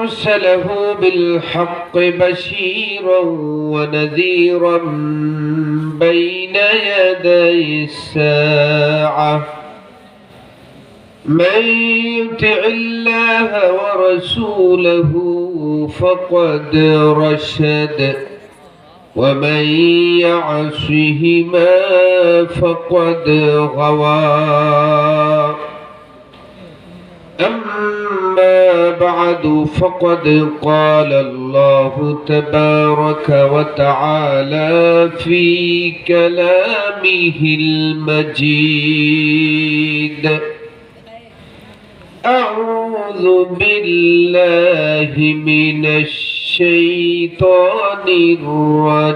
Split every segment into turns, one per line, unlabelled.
أرسله بالحق بشيرا ونذيرا بين يدي الساعة من يطع الله ورسوله فقد رشد ومن يعصهما فقد غوى أما بعد فقد قال الله تبارك وتعالى في كلامه المجيد أعوذ بالله من الشيطان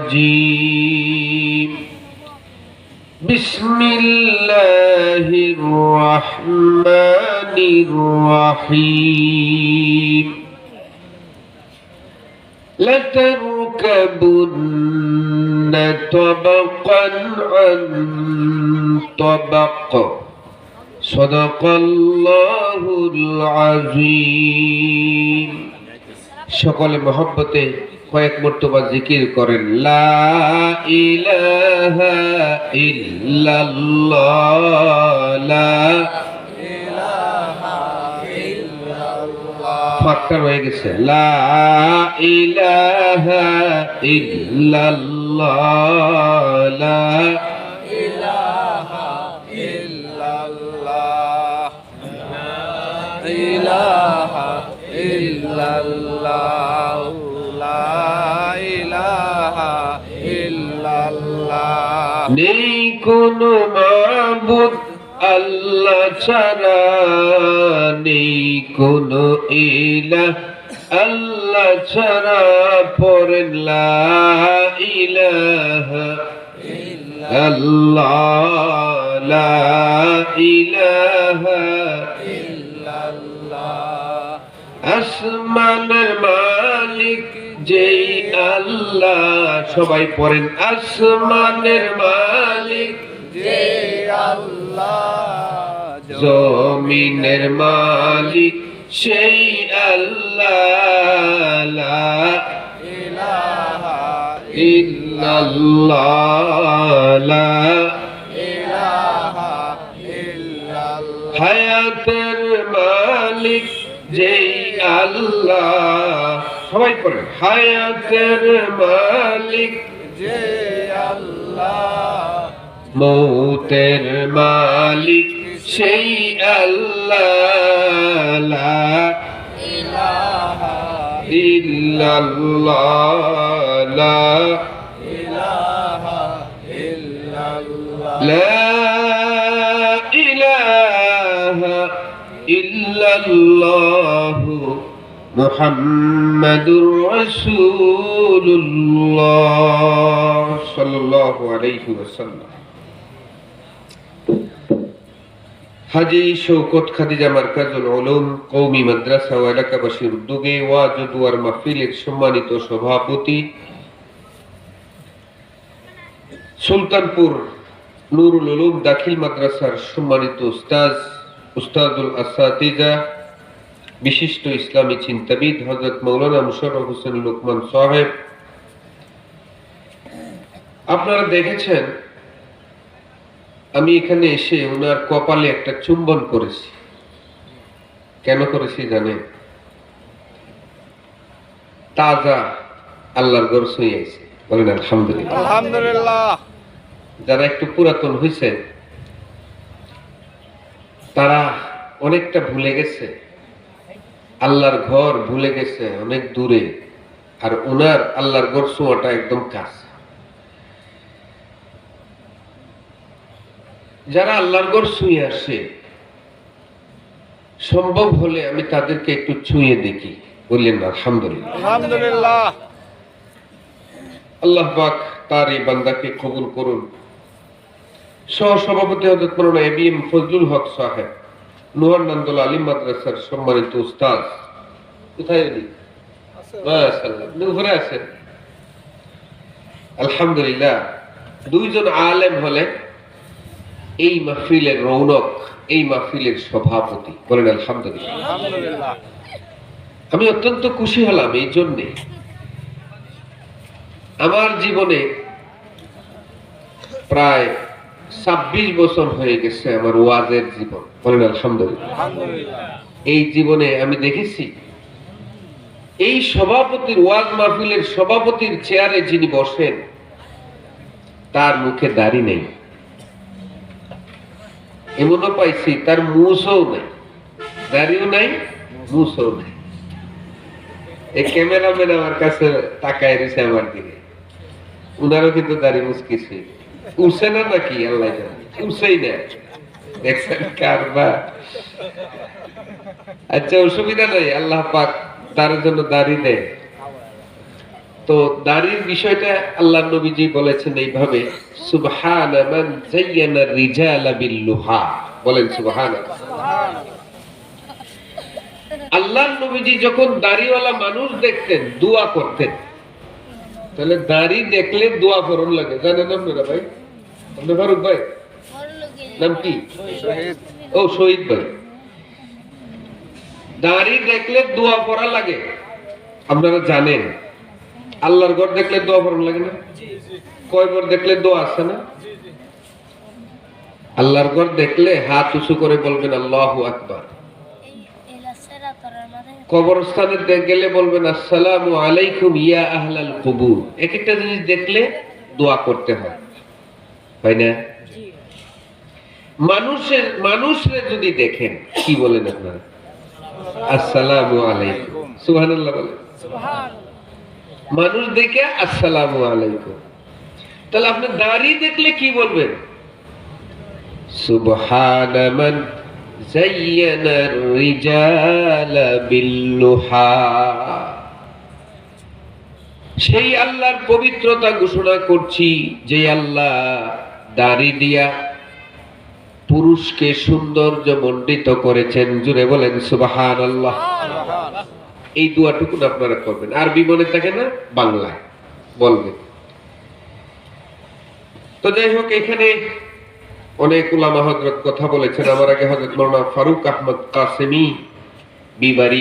الرجيم بسم الله الرحمن الرحيم لتركبن طبقا عن طبق صدق الله العظيم সকলে মহব্বতে কয়েক মর্তবা জিকির করেন লা ইলাহা ইল্লাল্লাহ লা ইলাহা ইল্লাল্লাহ ফাক্কার হয়ে গেছে লা ইলাহা ইল্লাল্লাহ লা ইলাহা ইল্লাল্লাহ লা ইলাহা ইল্লাল্লাহ নেই কোনো মাবুদ আল্লাহ ছাড়া নেই কোনো ইলাহ আল্লাহ ছাড়া পড়েন লা ইলাহা ইল্লাল্লাহ লা ইলাহা ইল্লাল্লাহ আসমানের মালিক যেই আল্লাহ সবাই পড়েন আসমানের মালিক যেই আল্লাহ জমিনের মালিক সেই আল্লাহ লা ইলাহা ইল্লাল্লাহ লা ইলাহা ইল্লাল্লাহ হায়াতের মালিক যেই আল্লাহ সবাই পড়েন হায়াতের মালিক যে আল্লাহ মৌতের মালিক সেই আল্লাহ লা ইলাহা ইল্লাল্লাহ লা ইলাহা ইল্লাল্লাহ লা ইলাহা ইল্লাল্লাহ মুহাম্মাদুর রাসূলুল্লাহ সাল্লাল্লাহু আলাইহি ওয়াসাল্লাম হাজী শওকত খাদিজা মারকাজুল উলুম কওমি মাদ্রাসা ও এলাকাবাসীর উদ্যোগে ওয়াজ ও দুয়ার মাহফিলের সম্মানিত সভাপতি সুলতানপুর নুরুল উলুম দাখিল মাদ্রাসার সম্মানিত উস্তাদুল আসাতিজা বিশিষ্ট ইসলামী চিন্তাবিদ হযরত মাওলানা মুশাররফ হোসেন লোকমান সাহেব আপনারা দেখেছেন আমি এখানে এসে ওনার কপালে একটা চুম্বন করেছি কেন করেছি জানেন তাজা আল্লাহর ঘর ছুঁয়েছে বলেন আলহামদুলিল্লাহ
আলহামদুলিল্লাহ
যারা একটু পুরাতন হয়েছে তারা অনেকটা ভুলে গেছে আল্লাহর ঘর ভুলে গেছে অনেক দূরে আর ওনার আল্লাহর ঘর ছোঁয়াটা একদম কাছে যারা আল্লাহর ঘর ছুঁয়ে আসে সম্ভব হলে আমি তাদেরকে একটু ছুঁয়ে দেখি বললেন আলহামদুলিল্লাহ
আলহামদুলিল্লাহ
আল্লাহ পাক তার এই বান্দাকে কবুল করুন সহ সভাপতি হযরত মাওলানা এবিএম ফজলুল হক সাহেব নুরনন্দল আলিম মাদ্রাসার সম্মানিত উস্তাদ কোথায় উনি মাশাআল্লাহ নুরে আছেন আলহামদুলিল্লাহ দুইজন আলেম হলেন এই মাহফিলের রৌনক এই মাহফিলের সভাপতি বলেন আলহামদুলিল্লাহ
আলহামদুলিল্লাহ
আমি অত্যন্ত খুশি হলাম এই জন্যে, আমার জীবনে প্রায় 26 বছর হয়ে গেছে আমার ওয়াজের জীবন, বলেন আলহামদুলিল্লাহ। এই জীবনে আমি দেখেছি এই সভাপতির, ওয়াজ মাহফিলের সভাপতির চেয়ারে যিনি বসেন তার মুখে দাড়ি নেই, এমনও পাইছি তার মুছও নেই, দাড়িও নাই, মুছও নেই। এই ক্যামেরাম্যান আমার কাছে তাকায় রয়েছে আমার দিকে, উনারও কিন্তু দাড়ি মুছ কিছুই উঠছে না, নাকি আল্লাহ জানে, উঠছেই না। দেখছেন কারবার। আচ্ছা, অসুবিধা নাই, আল্লাহ পাক তার জন্য দাড়ি দেয়। তো দাড়ির বিষয়টা আল্লাহ নবীজি বলেছেন এইভাবে, সুবহানা মান যায়্যানা রিজালা বিল্লুহা, বলেন সুবহানাল্লাহ। আল্লাহ নবীজি যখন দাড়িওয়ালা মানুষ দেখতেন দোয়া করতেন, তাহলে দাড়ি দেখলে দোয়া করুন লাগে, জানেন আপনারা ভাই? আপনি ফারুক ভাই নাম কি? ও শহীদ ভাই। দাড়ি দেখলে দোয়া পড়া লাগে, আপনারা জানেন। আল্লাহর ঘর দেখলে দোয়া পড়া লাগে না? কয়বার দেখলে দোয়া আছে না? আল্লাহর ঘর দেখলে হাত উঁচু করে বলবেন আল্লাহু আকবার। কবরস্থানে গেলে বলবেন আসসালামু আলাইকুম ইয়া আহলাল কুবুর। এক একটা জিনিস দেখলে দোয়া করতে হয়, তাই না? মানুষরে যদি দেখেন কি বলেন আপনারা? আসসালামু আলাইকুম, সুবহানাল্লাহ বলেন। মানুষ দেখে আসসালামু আলাইকুম। তাহলে আপনি দাড়ি দেখলে কি বলবেন? সুবহানা মান যায়্যানা রিজালা বিল্লুহা। সেই আল্লাহর পবিত্রতা ঘোষণা করছি যে আল্লাহ দাড়ি দিয়া পুরুষকে সৌন্দর্য মণ্ডিত করেছেন। জুড়ে বলেন সুবহানাল্লাহ। এই দোয়াটুকু আপনারা করবেন। আরবি মনে থাকে না, বাংলায় বলবেন। তো যাই হোক, এখানে অনেক উলামা হযরত কথা বলেছেন। আমার আগে হযরত মাওলানা ফারুক আহমদ কাসেমি বিবারি